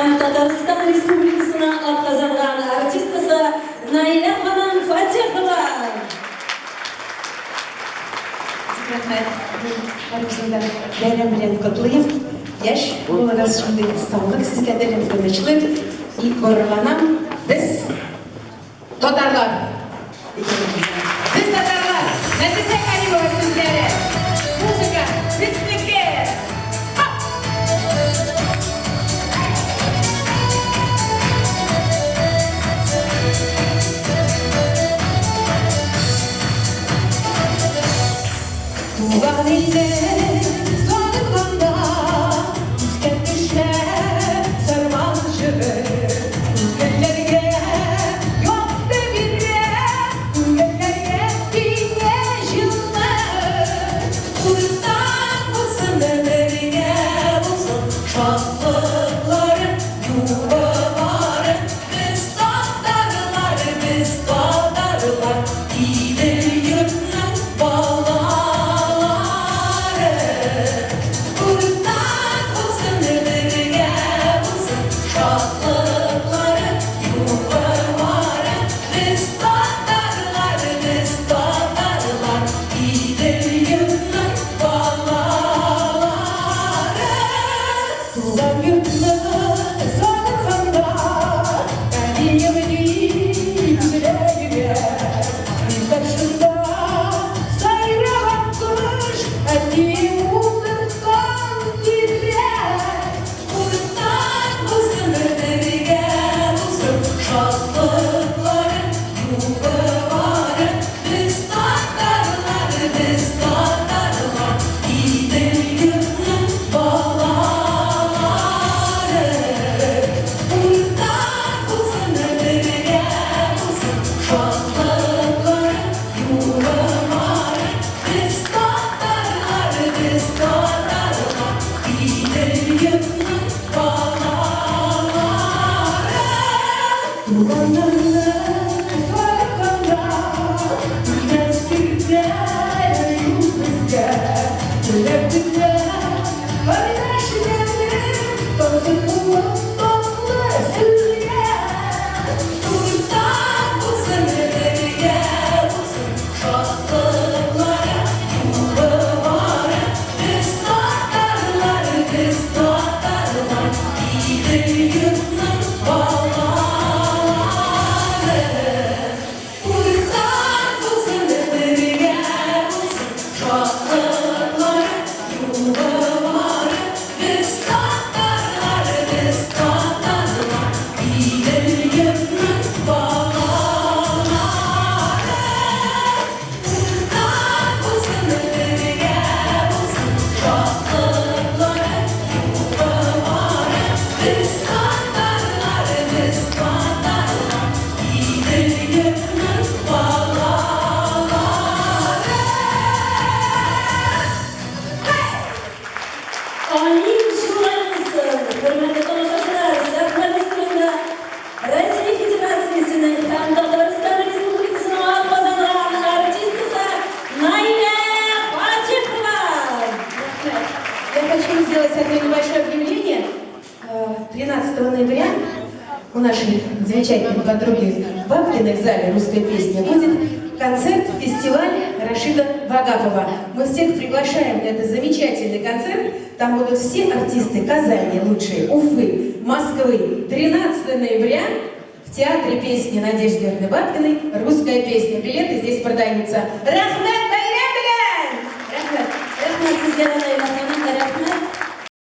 Hem Tataristan Respublikasına ат kazangan artistası Naila Hanım Fatihova. Rahmet. Arasında Bayram bilen Kutluyev. Yaş, olağanüstü şimdi İstanbul'da sizlerle tanıştık. İlk oralanam biz Tatarlar. Biz Tatarlar. Nefise Karimova sizlere. Muzika, Respublika. Tuğan ile zorlukanda tükenmişler sarmancı Göllerine yok devirle Göllerine dinleyiciler Kurttan bulsun demerine bulsun şanlıkların yuvaları Biz tadarlar, biz tadarlar İyidir yürünün bağlar У нашей замечательной подруги Бабкиной в зале «Русская песня» будет концерт-фестиваль Рашида Вагапова. Мы всех приглашаем на этот замечательный концерт. Там будут все артисты Казани лучшие, Уфы, Москвы. 13 ноября в Театре песни Надежды Георгиевны Бабкиной «Русская песня». Билеты здесь продаются. Рахмет Байрам! Рахмет! Рахмет!